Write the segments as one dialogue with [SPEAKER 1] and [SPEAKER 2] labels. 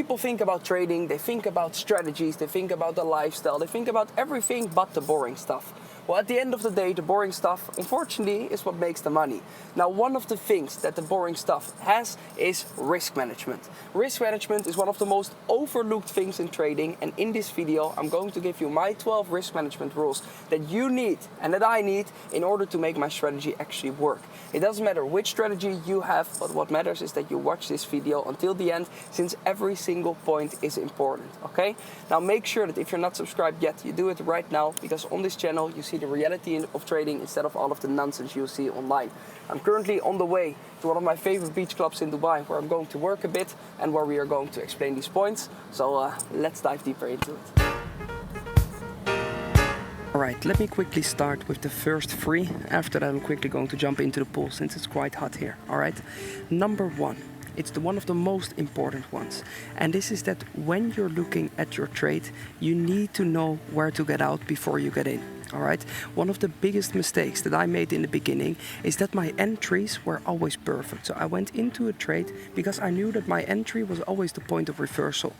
[SPEAKER 1] People think about trading, they think about strategies, they think about the lifestyle, they think about everything but the boring stuff. Well, at the end of the day, the boring stuff, unfortunately, is what makes the money. Now, one of the things that the boring stuff has is risk management. Risk management is one of the most overlooked things in trading, and in this video, I'm going to give you my 12 risk management rules that you need and that I need in order to make my strategy actually work. It doesn't matter which strategy you have, but what matters is that you watch this video until the end, since every single point is important, okay? Now, make sure that if you're not subscribed yet, you do it right now, because on this channel, you see the reality of trading instead of all of the nonsense you see online. I'm currently on the way to one of my favorite beach clubs in Dubai, where I'm going to work a bit and where we are going to explain these points. So let's dive deeper into it. Alright, let me quickly start with the first three. After that, I'm quickly going to jump into the pool since it's quite hot here. Alright, number one. It's one of the most important ones. And this is that when you're looking at your trade, you need to know where to get out before you get in. Alright, one of the biggest mistakes that I made in the beginning is that my entries were always perfect. So I went into a trade because I knew that my entry was always the point of reversal.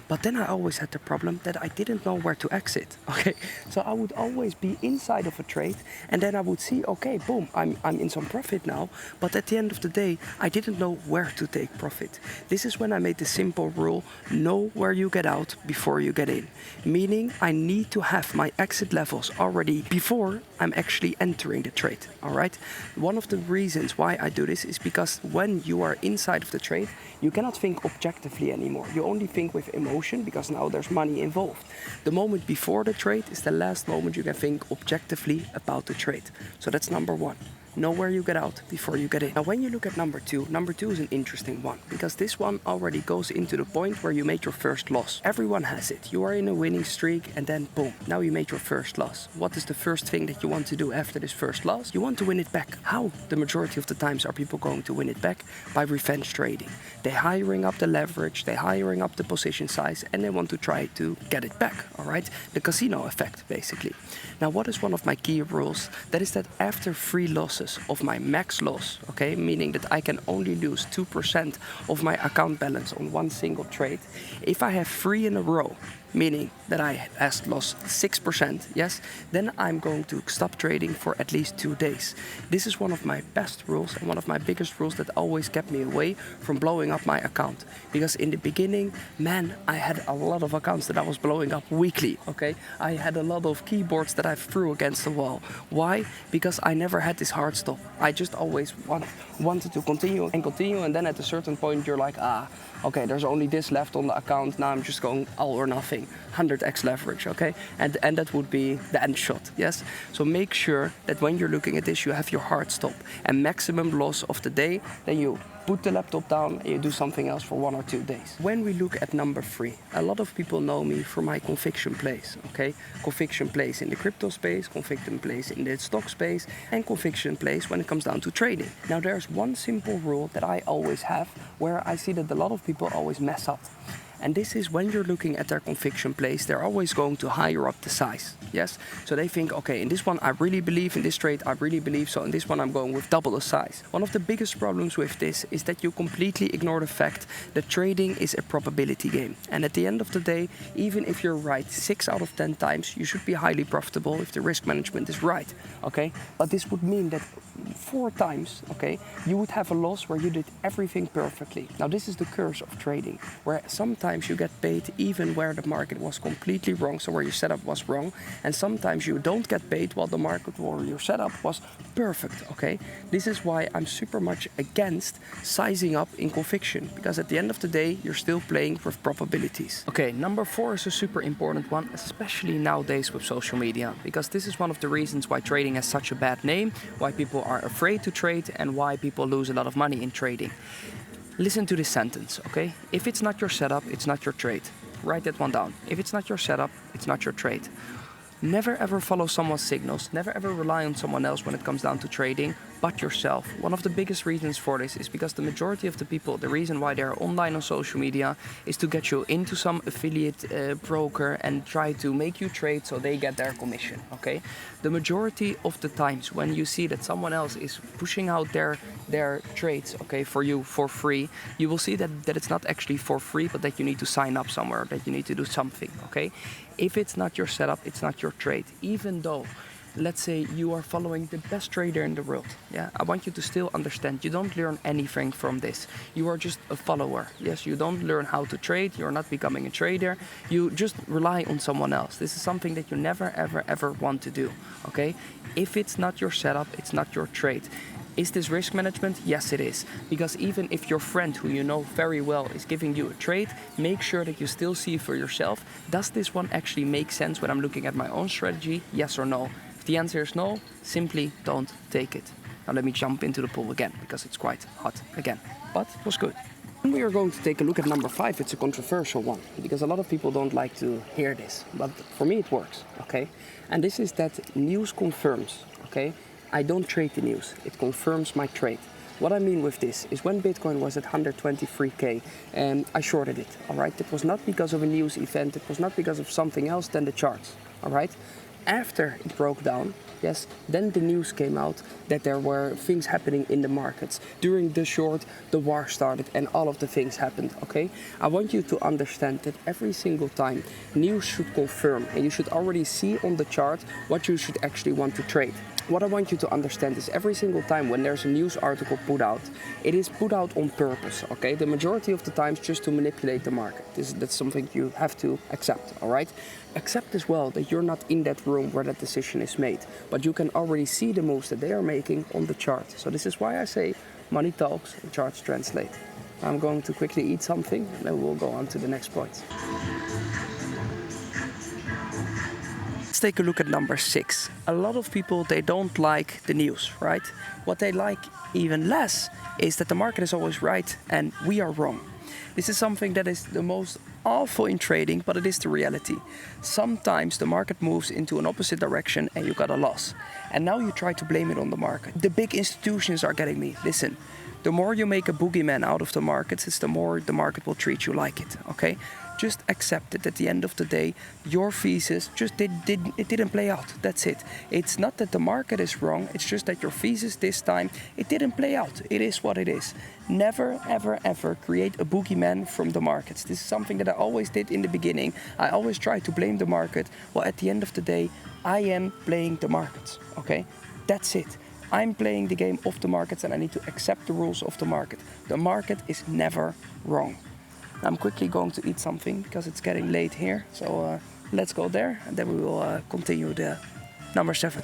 [SPEAKER 1] But then I always had the problem that I didn't know where to exit. Okay, so I would always be inside of a trade and then I would see, okay, boom, I'm in some profit now. But at the end of the day, I didn't know where to take profit. This is when I made the simple rule, know where you get out before you get in. Meaning I need to have my exit levels already before I'm actually entering the trade, all right? One of the reasons why I do this is because when you are inside of the trade, you cannot think objectively anymore. You only think with emotion because now there's money involved. The moment before the trade is the last moment you can think objectively about the trade. So that's number one. Know where you get out before you get in. Now, when you look at number two is an interesting one because this one already goes into the point where you made your first loss. Everyone has it. You are in a winning streak and then boom, now you made your first loss. What is the first thing that you want to do after this first loss? You want to win it back. How? The majority of the times are people going to win it back? By revenge trading. They're hiring up the leverage, they're hiring up the position size, and they want to try to get it back, all right? The casino effect, basically. Now, what is one of my key rules? That is that after 3 losses of my max loss, okay, meaning that I can only lose 2% of my account balance on one single trade. If I have 3 in a row, meaning that I have lost 6%, yes, then I'm going to stop trading for at least 2 days. This is one of my best rules and one of my biggest rules that always kept me away from blowing up my account. Because in the beginning, man, I had a lot of accounts that I was blowing up weekly, okay? I had a lot of keyboards that I threw against the wall. Why? Because I never had this hard stop. I just always wanted to continue, and then at a certain point you're like, okay, there's only this left on the account, now I'm just going all or nothing, 100x leverage, okay? And that would be the end shot, yes? So make sure that when you're looking at this, you have your hard stop and maximum loss of the day, then you put the laptop down and you do something else for 1 or 2 days. When we look at number 3, a lot of people know me for my conviction plays, okay? Conviction plays in the crypto space, conviction plays in the stock space, and conviction plays when it comes down to trading. Now, there's one simple rule that I always have where I see that a lot of people always mess up. And this is when you're looking at their conviction plays, they're always going to higher up the size, yes? So they think, okay, in this one I really believe, in this trade I really believe, so in this one I'm going with double the size. One of the biggest problems with this is that you completely ignore the fact that trading is a probability game. And at the end of the day, even if you're right 6 out of 10 times, you should be highly profitable if the risk management is right, okay? But this would mean that 4 times, okay, you would have a loss where you did everything perfectly. Now, this is the curse of trading, where sometimes you get paid even where the market was completely wrong, so where your setup was wrong, and sometimes you don't get paid while the market or your setup was perfect, okay? This is why I'm super much against sizing up in conviction, because at the end of the day, you're still playing with probabilities. Okay, number 4 is a super important one, especially nowadays with social media, because this is one of the reasons why trading has such a bad name, why people are afraid to trade, and why people lose a lot of money in trading. Listen to this sentence, okay? If it's not your setup, it's not your trade. Write that one down. If it's not your setup, it's not your trade. Never ever follow someone's signals. Never ever rely on someone else when it comes down to trading. but yourself. One of the biggest reasons for this is because the majority of the people, the reason why they're online on social media is to get you into some affiliate broker and try to make you trade so they get their commission, okay? The majority of the times when you see that someone else is pushing out their trades, okay, for you for free, you will see that it's not actually for free, but that you need to sign up somewhere, that you need to do something, okay? If it's not your setup, it's not your trade. Even though, let's say you are following the best trader in the world, yeah, I want you to still understand you don't learn anything from this. You are just a follower. Yes, you don't learn how to trade, you're not becoming a trader, you just rely on someone else. This is something that you never ever ever want to do, okay? If it's not your setup, it's not your trade. Is this risk management? Yes, it is. Because even if your friend, who you know very well, is giving you a trade, make sure that you still see for yourself, does this one actually make sense when I'm looking at my own strategy? Yes or no? If the answer is no, simply don't take it. Now let me jump into the pool again, because it's quite hot again. But it was good. We are going to take a look at number 5. It's a controversial one, because a lot of people don't like to hear this. But for me it works, okay? And this is that news confirms, okay? I don't trade the news, it confirms my trade. What I mean with this is when Bitcoin was at 123k, I shorted it, all right? It was not because of a news event, it was not because of something else than the charts, all right? After it broke down, yes, then the news came out that there were things happening in the markets. During the short, the war started and all of the things happened, okay? I want you to understand that every single time news should confirm and you should already see on the chart what you should actually want to trade. What I want you to understand is every single time when there's a news article put out, it is put out on purpose, okay? The majority of the times just to manipulate the market. That's something you have to accept, all right? Accept as well that you're not in that room where that decision is made, but you can already see the moves that they are making on the chart. So this is why I say money talks and charts translate. I'm going to quickly eat something and then we'll go on to the next point. Let's take a look at number 6. A lot of people, they don't like the news, right? What they like even less is that the market is always right and we are wrong. This is something that is the most awful in trading, but it is the reality. Sometimes the market moves into an opposite direction and you got a loss. And now you try to blame it on the market. The big institutions are getting me. Listen, the more you make a boogeyman out of the markets, it's the more the market will treat you like it, okay? Just accept it. At the end of the day, your thesis just didn't play out. That's it. It's not that the market is wrong. It's just that your thesis this time, it didn't play out. It is what it is. Never, ever, ever create a boogeyman from the markets. This is something that I always did in the beginning. I always tried to blame the market. Well, at the end of the day, I am playing the markets, okay? That's it. I'm playing the game of the markets and I need to accept the rules of the market. The market is never wrong. I'm quickly going to eat something because it's getting late here. So let's go there and then we will continue the number 7.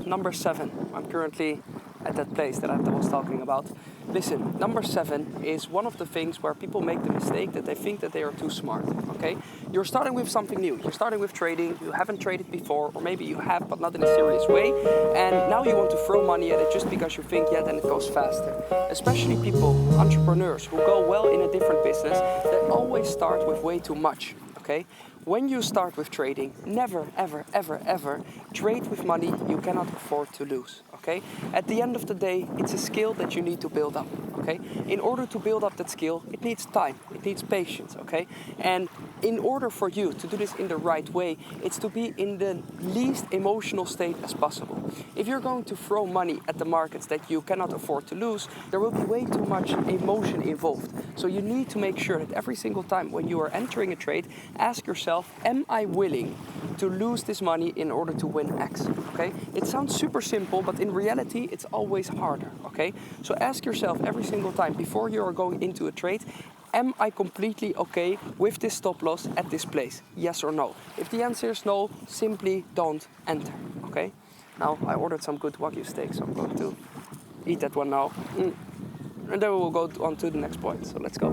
[SPEAKER 1] Number 7. I'm currently at that place that I was talking about. Listen, number 7 is one of the things where people make the mistake that they think that they are too smart, okay? You're starting with something new. You're starting with trading. You haven't traded before, or maybe you have, but not in a serious way. And now you want to throw money at it just because you think, yeah, then it goes faster. Especially people, entrepreneurs, who go well in a different business, they always start with way too much, okay? When you start with trading, never, ever, ever, ever trade with money you cannot afford to lose, okay? At the end of the day, it's a skill that you need to build up, okay? In order to build up that skill, it needs time, it needs patience, okay? And in order for you to do this in the right way, it's to be in the least emotional state as possible. If you're going to throw money at the markets that you cannot afford to lose, there will be way too much emotion involved. So you need to make sure that every single time when you are entering a trade, ask yourself, am I willing to lose this money in order to win X, okay? It sounds super simple, but in reality, it's always harder, okay? So ask yourself every single time before you are going into a trade, am I completely okay with this stop loss at this place? Yes or no? If the answer is no, simply don't enter, okay? Now, I ordered some good Wagyu steak, so I'm going to eat that one now. And then we will go on to the next point, so let's go.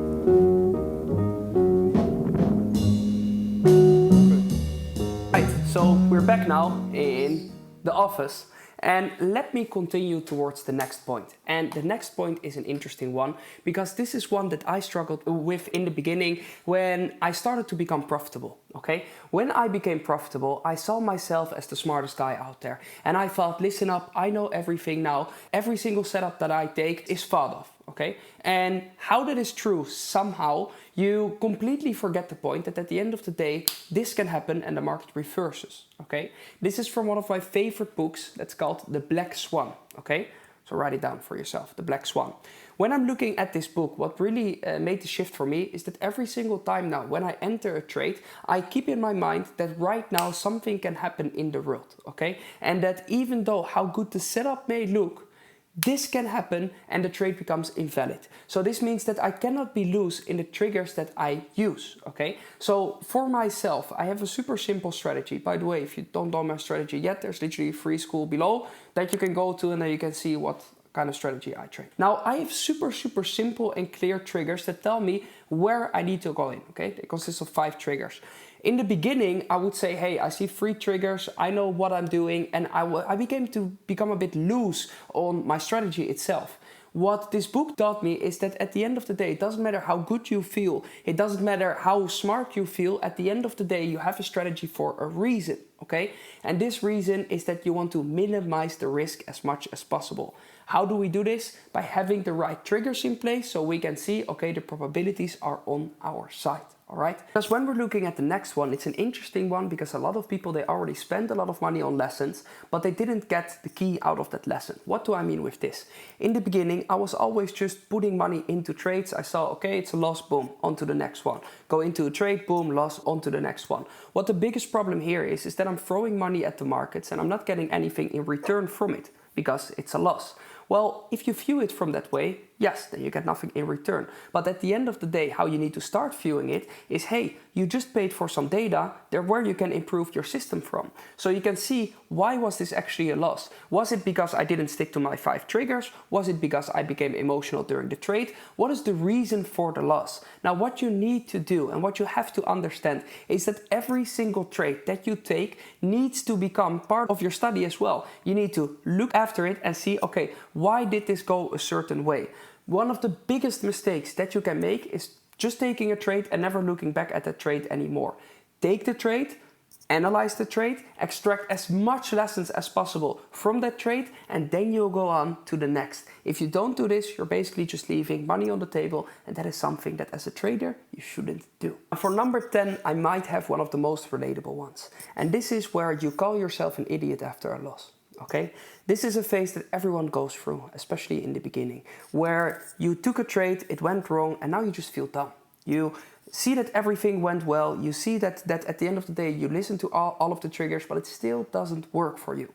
[SPEAKER 1] Right, so we're back now in the office. And let me continue towards the next point. And the next point is an interesting one, because this is one that I struggled with in the beginning when I started to become profitable, okay? When I became profitable, I saw myself as the smartest guy out there. And I thought, listen up, I know everything now. Every single setup that I take is thought of, okay? And how that is true, somehow you completely forget the point that at the end of the day, this can happen and the market reverses, okay? This is from one of my favorite books that's called The Black Swan, okay? So write it down for yourself, The Black Swan. When I'm looking at this book, what really made the shift for me is that every single time now when I enter a trade, I keep in my mind that right now something can happen in the world, okay? And that even though how good the setup may look, this can happen and the trade becomes invalid. So this means that I cannot be loose in the triggers that I use, okay? So for myself, I have a super simple strategy. By the way, if you don't know my strategy yet, there's literally a free school below that you can go to and then you can see what kind of strategy I trade. Now, I have super simple and clear triggers that tell me where I need to go in, okay? They consist of 5 triggers. In the beginning, I would say, hey, I see 3 triggers, I know what I'm doing, and I become a bit loose on my strategy itself. What this book taught me is that at the end of the day, it doesn't matter how good you feel, it doesn't matter how smart you feel, at the end of the day, you have a strategy for a reason, okay? And this reason is that you want to minimize the risk as much as possible. How do we do this? By having the right triggers in place so we can see, okay, the probabilities are on our side. All right. Because when we're looking at the next one, it's an interesting one because a lot of people, they already spent a lot of money on lessons, but they didn't get the key out of that lesson. What do I mean with this? In the beginning, I was always just putting money into trades. I saw, okay, it's a loss, boom, on to the next one. Go into a trade, boom, loss, on to the next one. What the biggest problem here is that I'm throwing money at the markets and I'm not getting anything in return from it because it's a loss. Well, if you view it from that way, yes, then you get nothing in return. But at the end of the day, how you need to start viewing it is, hey, you just paid for some data there where you can improve your system from. So you can see, why was this actually a loss? Was it because I didn't stick to my 5 triggers? Was it because I became emotional during the trade? What is the reason for the loss? Now, what you need to do and what you have to understand is that every single trade that you take needs to become part of your study as well. You need to look after it and see, okay, why did this go a certain way? One of the biggest mistakes that you can make is just taking a trade and never looking back at that trade anymore. Take the trade, analyze the trade, extract as much lessons as possible from that trade, and then you'll go on to the next. If you don't do this, you're basically just leaving money on the table, and that is something that as a trader, you shouldn't do. And for number 10, I might have one of the most relatable ones. And this is where you call yourself an idiot after a loss. Okay, this is a phase that everyone goes through, especially in the beginning, where you took a trade, it went wrong, and now you just feel dumb. You see that everything went well, you see that at the end of the day you listen to all of the triggers, but it still doesn't work for you.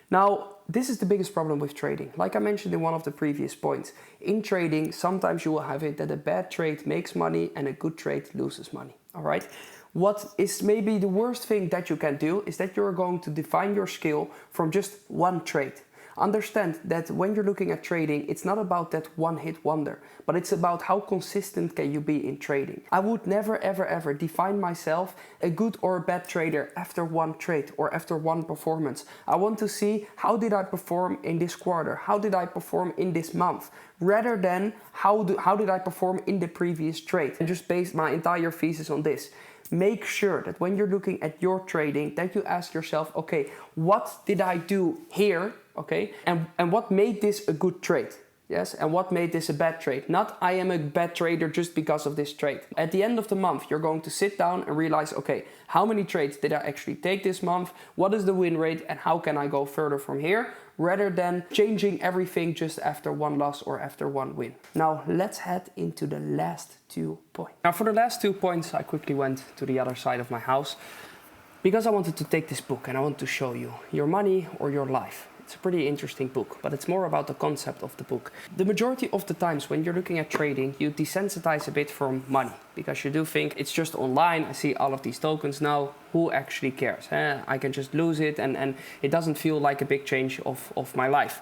[SPEAKER 1] Now, this is the biggest problem with trading. Like I mentioned in one of the previous points, in trading, sometimes you will have it that a bad trade makes money and a good trade loses money, all right? What is maybe the worst thing that you can do is that you're going to define your skill from just one trade. Understand that when you're looking at trading, it's not about that one-hit wonder, but it's about how consistent can you be in trading. I would never, ever define myself a good or a bad trader after one trade or after one performance. I want to see, how did I perform in this quarter? How did I perform in this month? Rather than how did I perform in the previous trade? And just base my entire thesis on this. Make sure that when you're looking at your trading, that you ask yourself, okay, what did I do here? Okay, and what made this a good trade? Yes, and what made this a bad trade? Not I am a bad trader just because of this trade. At the end of the month, you're going to sit down and realize, okay, how many trades did I actually take this month? What is the win rate and how can I go further from here? Rather than changing everything just after one loss or after one win. Now, let's head into the last 2 points. Now, for the last 2 points, I quickly went to the other side of my house because I wanted to take this book and I want to show you Your Money or Your Life. It's a pretty interesting book, but it's more about the concept of the book. The majority of the times when you're looking at trading, you desensitize a bit from money because you do think it's just online. I see all of these tokens now. Who actually cares? I can just lose it and it doesn't feel like a big change of my life.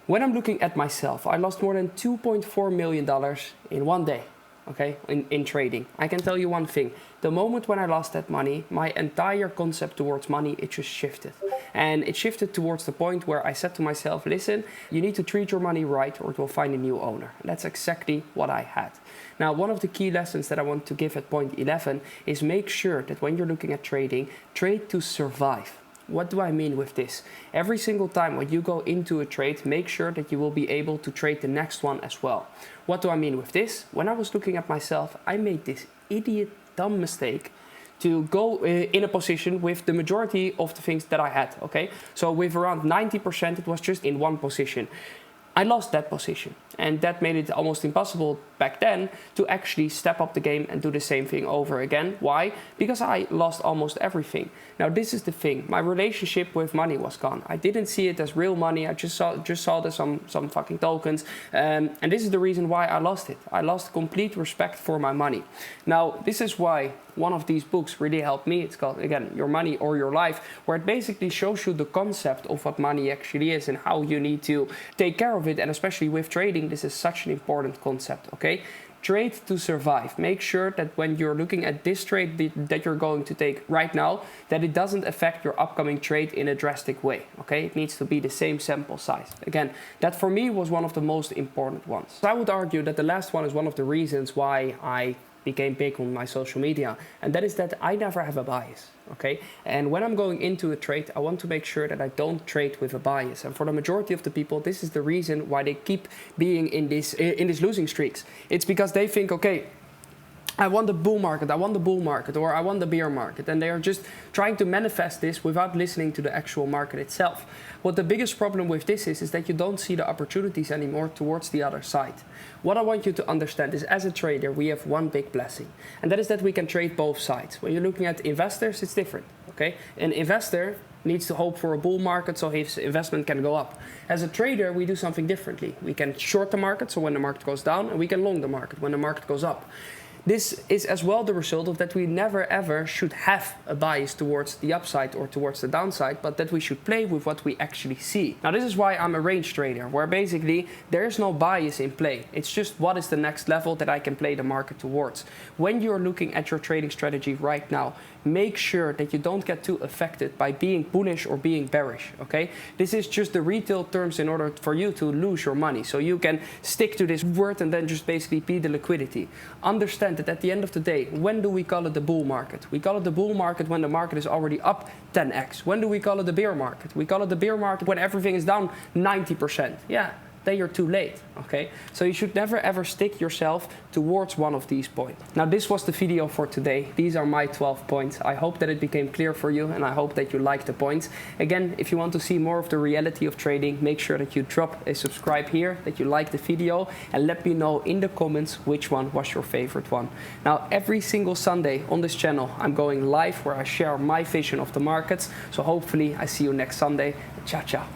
[SPEAKER 1] When I'm looking at myself, I lost more than $2.4 million in one day. Okay, in trading. I can tell you one thing. The moment when I lost that money, my entire concept towards money, it just shifted. And it shifted towards the point where I said to myself, listen, you need to treat your money right or it will find a new owner. And that's exactly what I had. Now, one of the key lessons that I want to give at point 11 is make sure that when you're looking at trading, trade to survive. What do I mean with this? Every single time when you go into a trade, make sure that you will be able to trade the next one as well. What do I mean with this? When I was looking at myself, I made this idiot dumb mistake to go in a position with the majority of the things that I had, okay? So with around 90%, it was just in one position. I lost that position, and that made it almost impossible back then to actually step up the game and do the same thing over again. Why? Because I lost almost everything. Now this is the thing, my relationship with money was gone. I didn't see it as real money, I just saw there's some fucking tokens, and this is the reason why I lost it. I lost complete respect for my money. Now this is why one of these books really helped me. It's called, again, Your Money or Your Life, where it basically shows you the concept of what money actually is and how you need to take care of it. And especially with trading, this is such an important concept, okay? Trade to survive. Make sure that when you're looking at this trade that you're going to take right now, that it doesn't affect your upcoming trade in a drastic way, okay? It needs to be the same sample size. Again, that for me was one of the most important ones. So I would argue that the last one is one of the reasons why I became big on my social media, and that is that I never have a bias, okay? And when I'm going into a trade, I want to make sure that I don't trade with a bias. And for the majority of the people, this is the reason why they keep being in these losing streaks. It's because they think, okay, I want the bull market, I want the bull market, or I want the bear market. And they are just trying to manifest this without listening to the actual market itself. What the biggest problem with this is that you don't see the opportunities anymore towards the other side. What I want you to understand is, as a trader, we have one big blessing. And that is that we can trade both sides. When you're looking at investors, it's different, okay? An investor needs to hope for a bull market so his investment can go up. As a trader, we do something differently. We can short the market, so when the market goes down, and we can long the market when the market goes up. This is as well the result of that we never ever should have a bias towards the upside or towards the downside, but that we should play with what we actually see. Now this is why I'm a range trader, where basically there is no bias in play. It's just what is the next level that I can play the market towards. When you're looking at your trading strategy right now, make sure that you don't get too affected by being bullish or being bearish, okay? This is just the retail terms in order for you to lose your money. So you can stick to this word and then just basically be the liquidity. Understand that at the end of the day, when do we call it the bull market? We call it the bull market when the market is already up 10x. When do we call it the bear market? We call it the bear market when everything is down 90%. Yeah. Then you're too late, okay? So you should never ever stick yourself towards one of these points. Now this was the video for today. These are my 12 points. I hope that it became clear for you, and I hope that you liked the points. Again, if you want to see more of the reality of trading, make sure that you drop a subscribe here, that you like the video, and let me know in the comments which one was your favorite one. Now every single Sunday on this channel, I'm going live where I share my vision of the markets. So hopefully I see you next Sunday. Ciao, ciao.